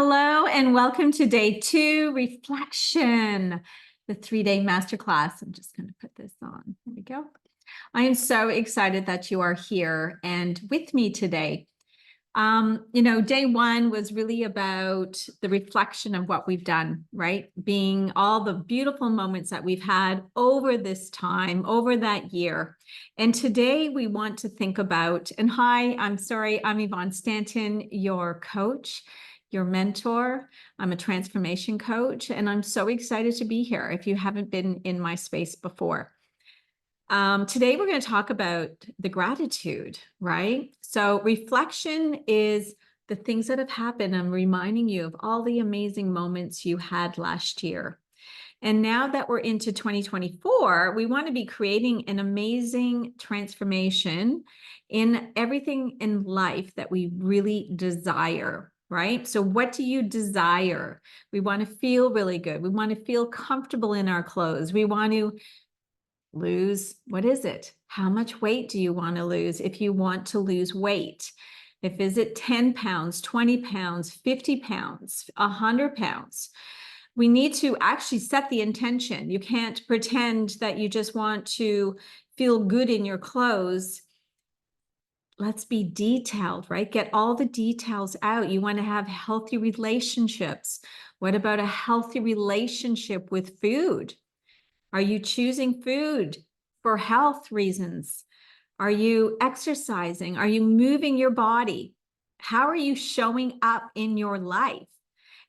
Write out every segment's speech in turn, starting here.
Hello and welcome to day 2 reflection, the 3-day masterclass. I'm just going to put this on. There we go. I am so excited that you are here and with me today. Day 1 was really about the reflection of what we've done, right? Being all the beautiful moments that we've had over this time, over that year. And today we want to think about, and hi, I'm Yvonne Stanton, your coach, your mentor. I'm a transformation coach, and I'm so excited to be here if you haven't been in my space before. Today, we're going to talk about the gratitude, right? So reflection is the things that have happened. I'm reminding you of all the amazing moments you had last year. And now that we're into 2024, we want to be creating an amazing transformation in everything in life that we really desire, right? So what do you desire? We want to feel really good. We want to feel comfortable in our clothes. We want to lose, what is it? How much weight do you want to lose if you want to lose weight? Is it 10 pounds, 20 pounds, 50 pounds, 100 pounds? We need to actually set the intention. You can't pretend that you just want to feel good in your clothes. Let's be detailed, right? Get all the details out. You want to have healthy relationships. What about a healthy relationship with food? Are you choosing food for health reasons? Are you exercising? Are you moving your body? How are you showing up in your life?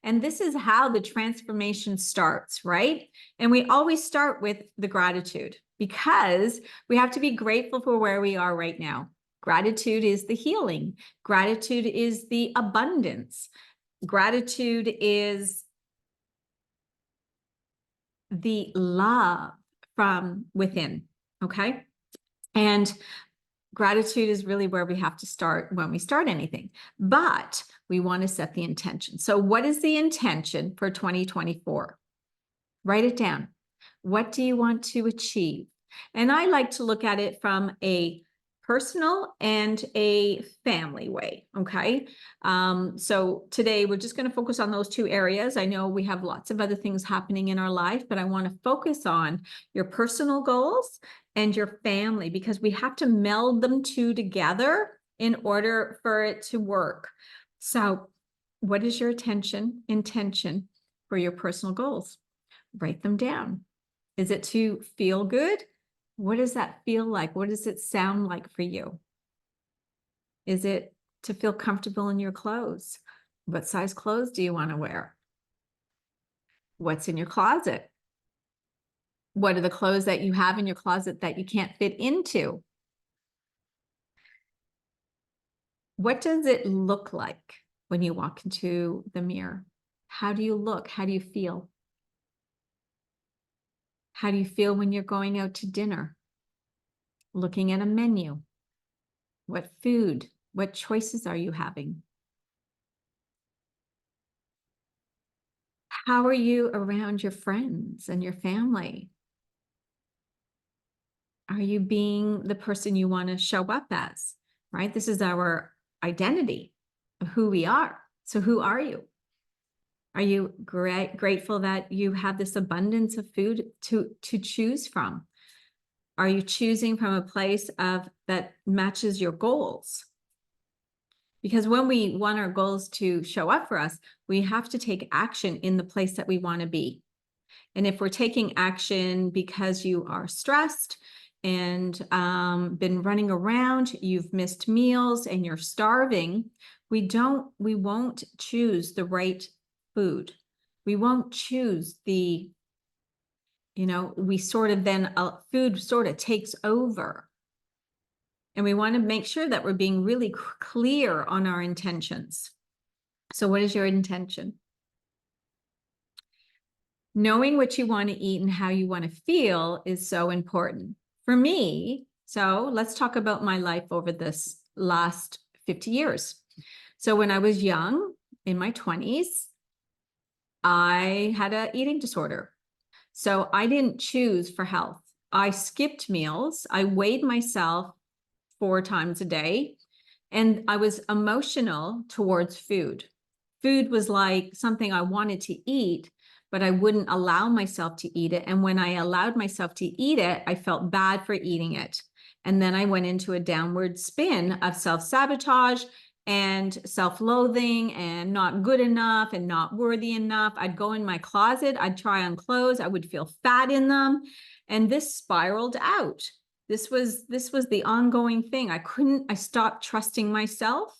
And this is how the transformation starts, right? And we always start with the gratitude because we have to be grateful for where we are right now. Gratitude is the healing. Gratitude is the abundance. Gratitude is the love from within, okay? And gratitude is really where we have to start when we start anything, but we want to set the intention. So what is the intention for 2024? Write it down. What do you want to achieve? And I like to look at it from a personal and a family way, okay? So today we're just going to focus on those 2 areas. I know we have lots of other things happening in our life, but I want to focus on your personal goals and your family because we have to meld them 2 together in order for it to work. So what is your intention for your personal goals? Write them down. Is it to feel good? What does that feel like? What does it sound like for you? Is it to feel comfortable in your clothes? What size clothes do you want to wear? What's in your closet? What are the clothes that you have in your closet that you can't fit into? What does it look like when you walk into the mirror? How do you look? How do you feel? How do you feel when you're going out to dinner? Looking at a menu? What food? What choices are you having? How are you around your friends and your family? Are you being the person you want to show up as, right? This is our identity of who we are. So who are you? Are you grateful that you have this abundance of food to choose from? Are you choosing from a place that matches your goals? Because when we want our goals to show up for us, we have to take action in the place that we want to be. And if we're taking action because you are stressed and been running around, you've missed meals and you're starving, we won't choose the right food. We won't choose we sort of then food sort of takes over. And we want to make sure that we're being really clear on our intentions. So what is your intention? Knowing what you want to eat and how you want to feel is so important. For me, so let's talk about my life over this last 50 years. So when I was young, in my 20s, I had an eating disorder. So I didn't choose for health. I skipped meals. I weighed myself 4 times a day, and I was emotional towards food. Food was like something I wanted to eat, but I wouldn't allow myself to eat it. And when I allowed myself to eat it, I felt bad for eating it. And then I went into a downward spin of self-sabotage and self-loathing and not good enough and not worthy enough. I'd go in my closet, I'd try on clothes, I would feel fat in them. And this spiraled out. This was the ongoing thing. I stopped trusting myself.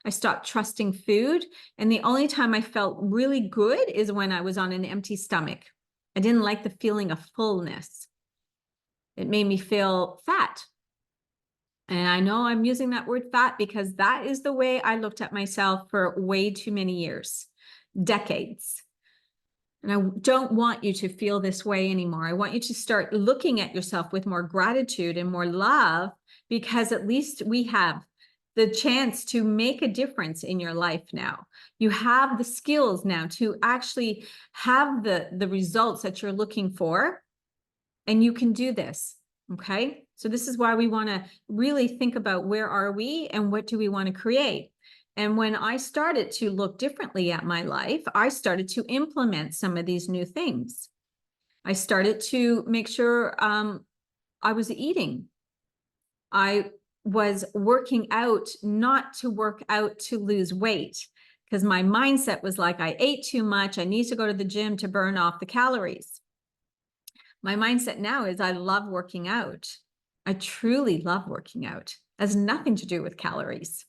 I stopped trusting food. And the only time I felt really good is when I was on an empty stomach. I didn't like the feeling of fullness. It made me feel fat. And I know I'm using that word fat because that is the way I looked at myself for way too many years, decades. And I don't want you to feel this way anymore. I want you to start looking at yourself with more gratitude and more love, because at least we have the chance to make a difference in your life now. You have the skills now to actually have the results that you're looking for, and you can do this, okay? So this is why we want to really think about where are we and what do we want to create. And when I started to look differently at my life, I started to implement some of these new things. I started to make sure I was eating. I was working out, not to work out to lose weight, because my mindset was like, I ate too much. I need to go to the gym to burn off the calories. My mindset now is I love working out. I truly love working out. It has nothing to do with calories.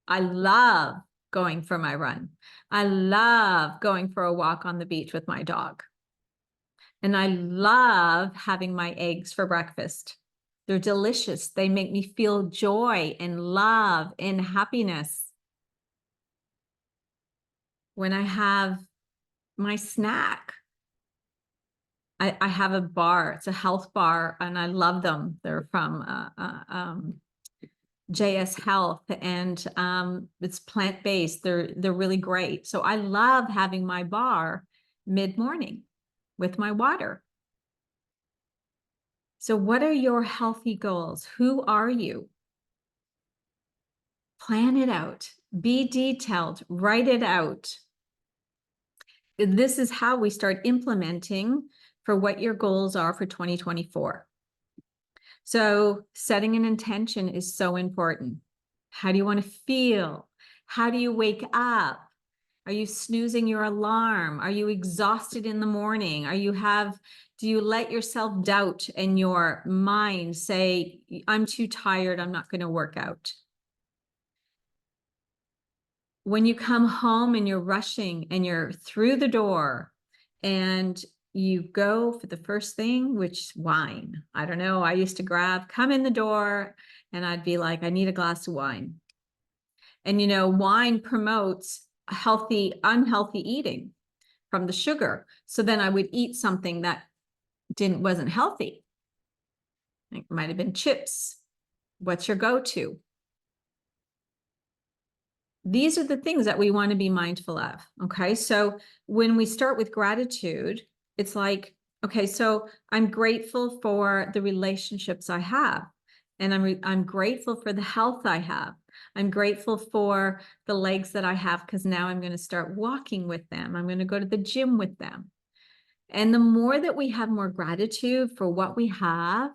I love going for my run. I love going for a walk on the beach with my dog. And I love having my eggs for breakfast. They're delicious. They make me feel joy and love and happiness. When I have my snack, I have a bar. It's a health bar, and I love them. They're from JS Health, and it's plant-based. They're really great. So I love having my bar mid-morning with my water. So what are your healthy goals? Who are you? Plan it out. Be detailed. Write it out. This is how we start implementing for what your goals are for 2024. So setting an intention is so important. How do you want to feel? How do you wake up? Are you snoozing your alarm? Are you exhausted in the morning? Do you let your self-doubt and your mind say, I'm too tired, I'm not going to work out? When you come home and you're rushing and you're through the door and you go for the first thing, which wine. I don't know. I used to come in the door and I'd be like, I need a glass of wine. And, you know, wine promotes unhealthy eating from the sugar. So then I would eat something that wasn't healthy. It might have been chips. What's your go-to? These are the things that we want to be mindful of. Okay. So when we start with gratitude, it's like, okay, so I'm grateful for the relationships I have, and I'm grateful for the health I have. I'm grateful for the legs that I have, because now I'm going to start walking with them. I'm going to go to the gym with them. And the more that we have more gratitude for what we have,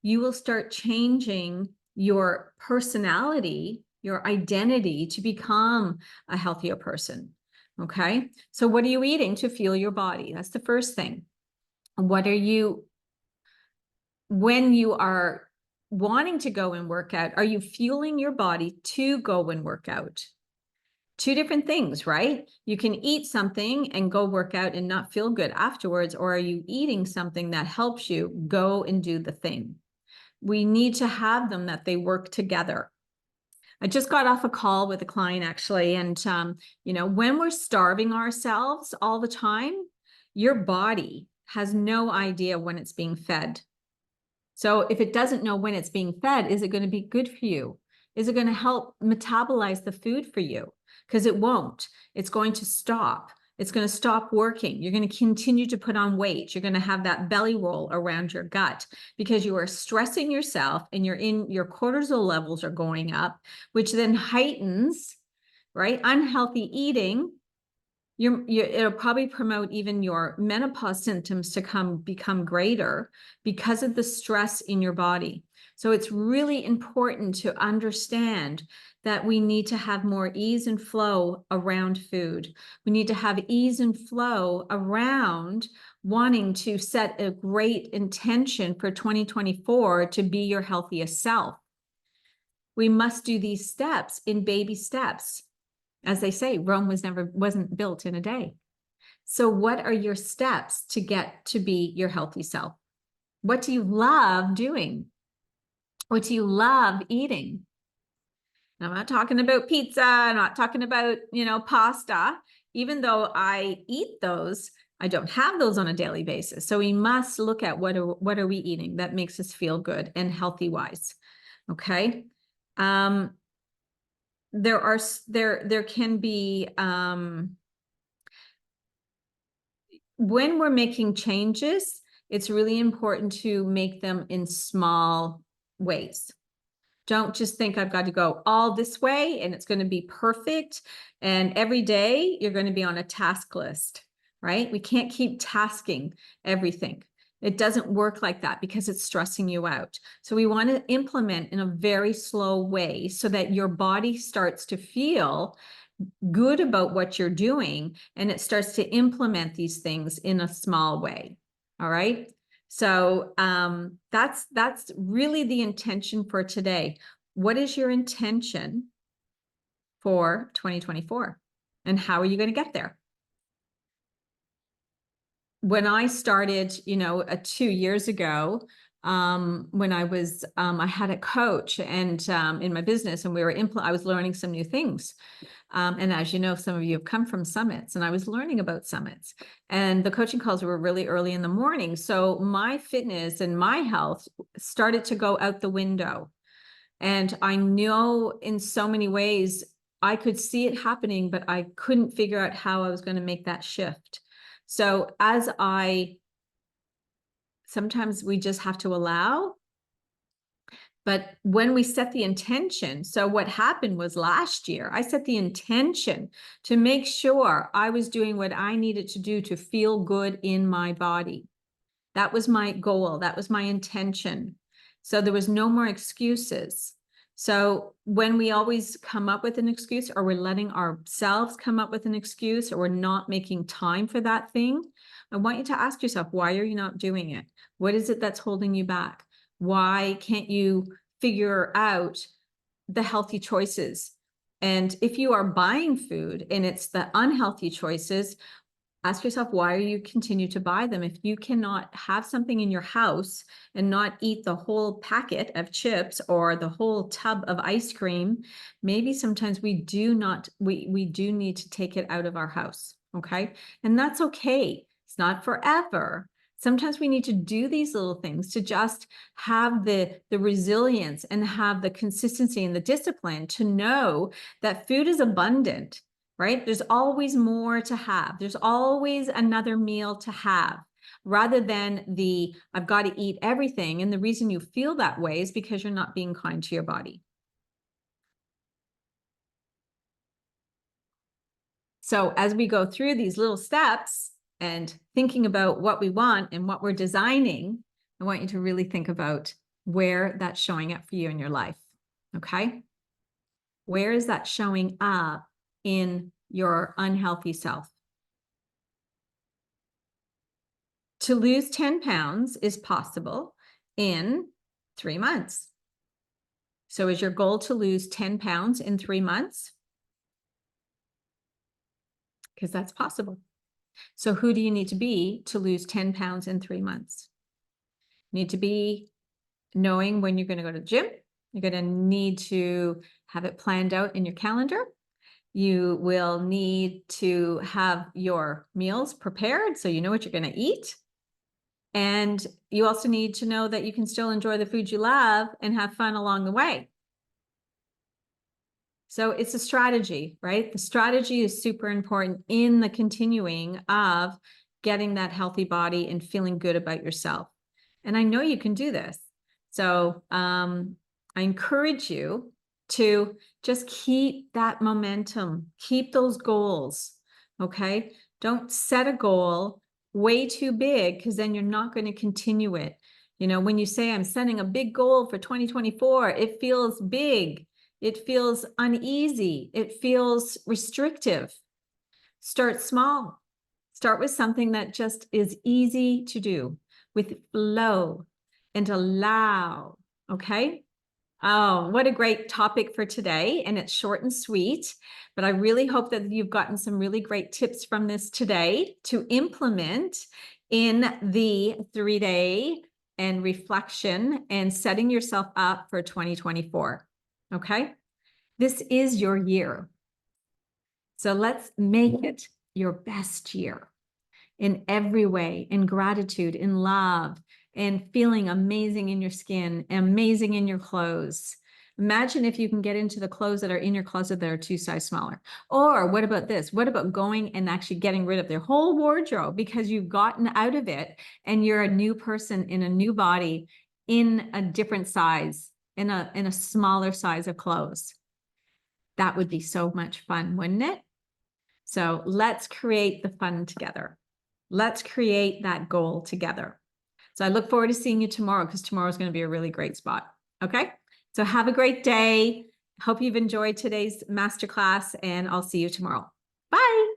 you will start changing your personality, your identity, to become a healthier person. Okay. So what are you eating to fuel your body? That's the first thing. When you are wanting to go and work out, are you fueling your body to go and work out? Two different things, right? You can eat something and go work out and not feel good afterwards, or are you eating something that helps you go and do the thing? We need to have them, that they work together. I just got off a call with a client actually, and you know, when we're starving ourselves all the time, your body has no idea when it's being fed. So if it doesn't know when it's being fed, is it going to be good for you? Is it going to help metabolize the food for you? Because it won't. It's going to stop. It's going to stop working. You're going to continue to put on weight. You're going to have that belly roll around your gut because you are stressing yourself, and your cortisol levels are going up, which then heightens, right? Unhealthy eating, it'll probably promote even your menopause symptoms to become greater because of the stress in your body. So it's really important to understand that we need to have more ease and flow around food. We need to have ease and flow around wanting to set a great intention for 2024 to be your healthiest self. We must do these steps in baby steps. As they say, Rome wasn't built in a day. So what are your steps to get to be your healthy self? What do you love doing? What do you love eating? I'm not talking about pizza. I'm not talking about, pasta. Even though I eat those, I don't have those on a daily basis. So we must look at what are we eating that makes us feel good and healthy wise. Okay. There can be, when we're making changes, it's really important to make them in small ways. Don't just think I've got to go all this way and it's going to be perfect. And every day you're going to be on a task list, right? We can't keep tasking everything. It doesn't work like that because it's stressing you out. So we want to implement in a very slow way so that your body starts to feel good about what you're doing and it starts to implement these things in a small way. All right. So that's really the intention for today. What is your intention for 2024? And how are you going to get there? When I started, 2 years ago, when I had a coach and in my business, and I was learning some new things. And as you know, some of you have come from summits, and I was learning about summits, and the coaching calls were really early in the morning. So my fitness and my health started to go out the window. And I know in so many ways I could see it happening, but I couldn't figure out how I was going to make that shift. So sometimes we just have to allow. But when we set the intention, so what happened was last year, I set the intention to make sure I was doing what I needed to do to feel good in my body. That was my goal. That was my intention. So there was no more excuses. So when we always come up with an excuse, or we're letting ourselves come up with an excuse, or we're not making time for that thing, I want you to ask yourself, why are you not doing it? What is it that's holding you back? Why can't you figure out the healthy choices? And if you are buying food and it's the unhealthy choices, ask yourself, why are you continue to buy them? If you cannot have something in your house and not eat the whole packet of chips or the whole tub of ice cream, maybe sometimes we do need to take it out of our house. Okay. And that's okay. It's not forever. Sometimes we need to do these little things to just have the resilience and have the consistency and the discipline to know that food is abundant, right? There's always more to have. There's always another meal to have, rather than I've got to eat everything. And the reason you feel that way is because you're not being kind to your body. So as we go through these little steps and thinking about what we want and what we're designing, I want you to really think about where that's showing up for you in your life. Okay? Where is that showing up in your unhealthy self? To lose 10 pounds is possible in 3 months. So is your goal to lose 10 pounds in 3 months? Because that's possible. So who do you need to be to lose 10 pounds in 3 months? You need to be knowing when you're going to go to the gym. You're going to need to have it planned out in your calendar. You will need to have your meals prepared so you know what you're going to eat. And you also need to know that you can still enjoy the food you love and have fun along the way. So it's a strategy, right? The strategy is super important in the continuing of getting that healthy body and feeling good about yourself. And I know you can do this. So I encourage you to Just keep that momentum, keep those goals, okay? Don't set a goal way too big because then you're not going to continue it. You know, when you say I'm setting a big goal for 2024, it feels big, it feels uneasy, it feels restrictive. Start small. Start with something that just is easy to do, with flow and allow, okay? Oh, what a great topic for today. And it's short and sweet, but I really hope that you've gotten some really great tips from this today to implement in the 3-day and reflection and setting yourself up for 2024. Okay. This is your year. So let's make it your best year in every way, in gratitude, in love, and feeling amazing in your skin, amazing in your clothes. Imagine if you can get into the clothes that are in your closet that are 2 sizes smaller. Or what about this? What about going and actually getting rid of their whole wardrobe because you've gotten out of it and you're a new person in a new body in a different size, in a smaller size of clothes? That would be so much fun, wouldn't it? So let's create the fun together. Let's create that goal together. So I look forward to seeing you tomorrow because tomorrow is going to be a really great spot. Okay. So have a great day. Hope you've enjoyed today's masterclass and I'll see you tomorrow. Bye.